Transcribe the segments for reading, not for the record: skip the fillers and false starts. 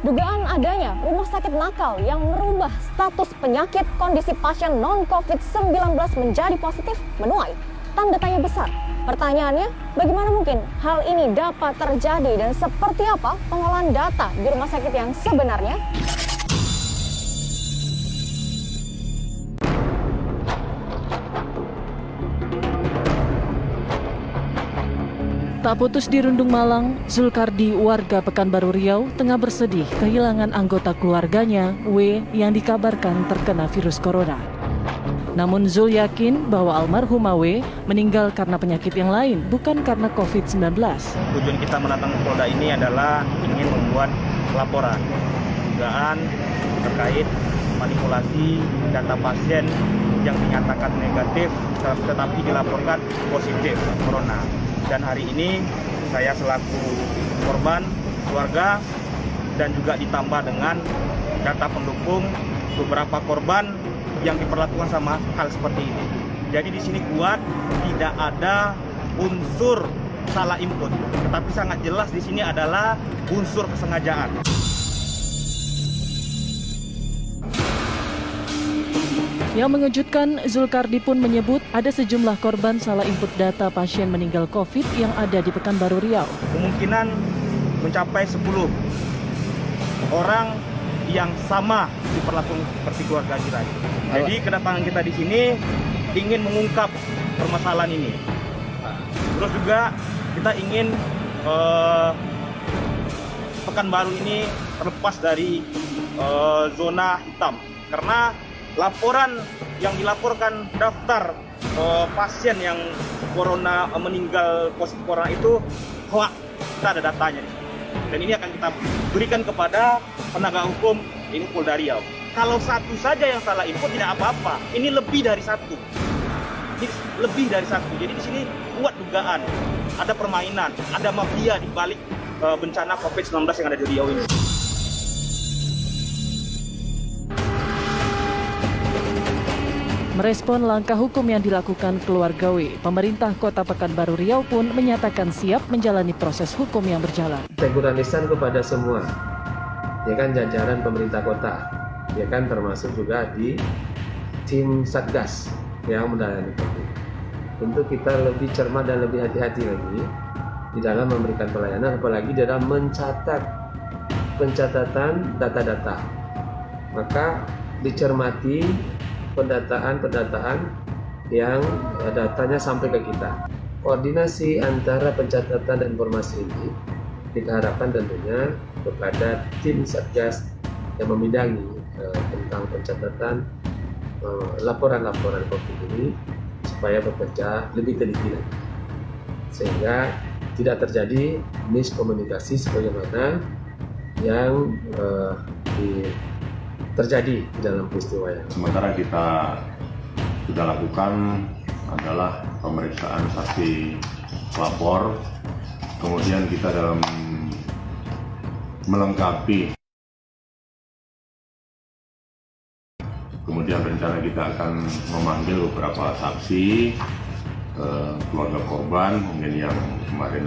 Dugaan adanya rumah sakit nakal yang merubah status penyakit kondisi pasien non-COVID-19 menjadi positif menuai tanda tanya besar. Pertanyaannya, bagaimana mungkin hal ini dapat terjadi dan seperti apa pengolahan data di rumah sakit yang sebenarnya? Tak putus di Rundung Malang, Zulkardi warga Pekanbaru Riau tengah bersedih kehilangan anggota keluarganya, W, yang dikabarkan terkena virus corona. Namun Zul yakin bahwa almarhumah W meninggal karena penyakit yang lain, bukan karena COVID-19. Tujuan kita mendatangi Polda ini adalah ingin membuat laporan dugaan terkait manipulasi data pasien yang dinyatakan negatif tetapi dilaporkan positif corona. Dan hari ini saya selaku korban, keluarga, dan juga ditambah dengan data pendukung beberapa korban yang diperlakukan sama hal seperti ini. Jadi di sini kuat tidak ada unsur salah input, tetapi sangat jelas di sini adalah unsur kesengajaan. Yang mengejutkan, Zulkardi pun menyebut ada sejumlah korban salah input data pasien meninggal COVID yang ada di Pekanbaru Riau. Kemungkinan mencapai 10 orang yang sama diperlakukan seperti keluarga kita. Jadi kedatangan kita di sini ingin mengungkap permasalahan ini. Terus juga kita ingin Pekanbaru ini terlepas dari zona hitam, karena laporan yang dilaporkan daftar pasien yang corona meninggal positif corona itu hoax. Kita ada datanya di sini. Dan ini akan kita berikan kepada penegak hukum ini Polda Riau. Kalau satu saja yang salah info tidak apa-apa. Ini lebih dari satu. Ini lebih dari satu. Jadi di sini kuat dugaan ada permainan, ada mafia di balik bencana COVID-19 yang ada di Riau ini. Merespon langkah hukum yang dilakukan keluarga W, pemerintah Kota Pekanbaru Riau pun menyatakan siap menjalani proses hukum yang berjalan. Teguran lisan kepada semua, ya kan, jajaran pemerintah kota, ya kan, termasuk juga di tim Satgas yang menangani COVID. Tentu kita lebih cermat dan lebih hati-hati lagi di dalam memberikan pelayanan, apalagi dalam mencatat pencatatan data-data. Maka dicermati pendataan yang datanya sampai ke kita. Koordinasi antara pencatatan dan informasi ini kita harapkan tentunya kepada tim Satgas yang membidangi tentang pencatatan laporan-laporan COVID ini supaya bekerja lebih teliti lagi, sehingga tidak terjadi miskomunikasi sebagaimana yang terjadi di dalam peristiwa yang. Sementara kita sudah lakukan adalah pemeriksaan saksi lapor, kemudian kita dalam melengkapi, kemudian rencana kita akan memanggil beberapa saksi, keluarga korban, mungkin yang kemarin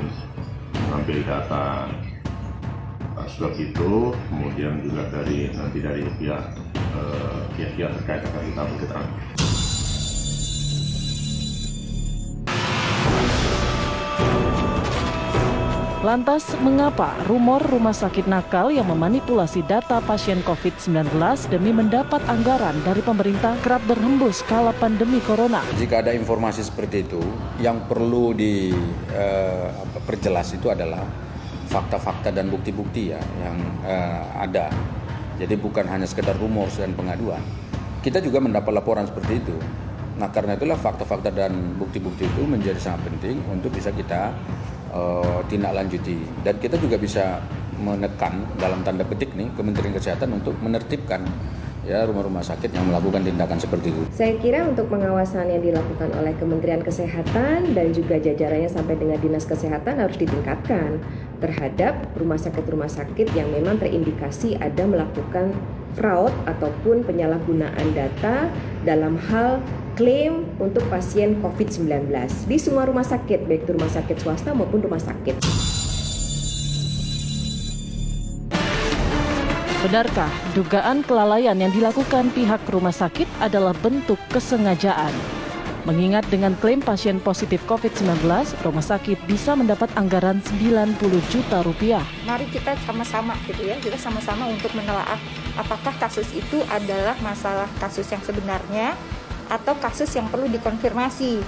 mengambil data swab itu, kemudian juga nanti dari pihak terkait akan kita berketerangan. Lantas, mengapa rumor rumah sakit nakal yang memanipulasi data pasien COVID-19 demi mendapat anggaran dari pemerintah kerap berhembus kala pandemi corona? Jika ada informasi seperti itu, yang perlu diperjelas itu adalah fakta-fakta dan bukti-bukti ya yang ada. Jadi bukan hanya sekedar rumor dan pengaduan. Kita juga mendapat laporan seperti itu. Nah, karena itulah fakta-fakta dan bukti-bukti itu menjadi sangat penting untuk bisa kita tindak lanjuti. Dan kita juga bisa menekan dalam tanda petik nih Kementerian Kesehatan untuk menertibkan ya rumah-rumah sakit yang melakukan tindakan seperti itu. Saya kira untuk pengawasan yang dilakukan oleh Kementerian Kesehatan dan juga jajarannya sampai dengan Dinas Kesehatan harus ditingkatkan terhadap rumah sakit yang memang terindikasi ada melakukan fraud ataupun penyalahgunaan data dalam hal klaim untuk pasien COVID-19 di semua rumah sakit, baik itu rumah sakit swasta maupun rumah sakit. Benarkah dugaan kelalaian yang dilakukan pihak rumah sakit adalah bentuk kesengajaan? Mengingat dengan klaim pasien positif COVID-19, rumah sakit bisa mendapat anggaran 90 juta rupiah. Mari kita sama-sama gitu ya, kita sama-sama untuk menelaah apakah kasus itu adalah masalah kasus yang sebenarnya atau kasus yang perlu dikonfirmasi.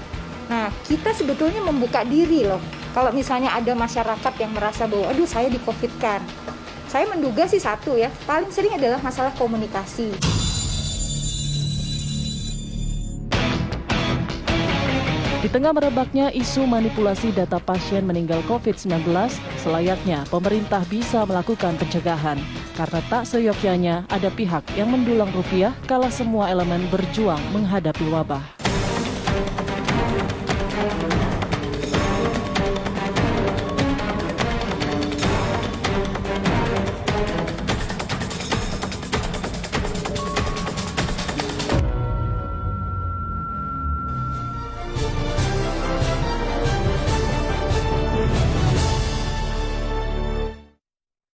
Nah, kita sebetulnya membuka diri loh. Kalau misalnya ada masyarakat yang merasa bahwa, aduh saya di-COVID-kan. Saya menduga sih satu ya, paling sering adalah masalah komunikasi. Di tengah merebaknya isu manipulasi data pasien meninggal COVID-19, selayaknya pemerintah bisa melakukan pencegahan. Karena tak seyogyanya ada pihak yang mendulang rupiah kala semua elemen berjuang menghadapi wabah.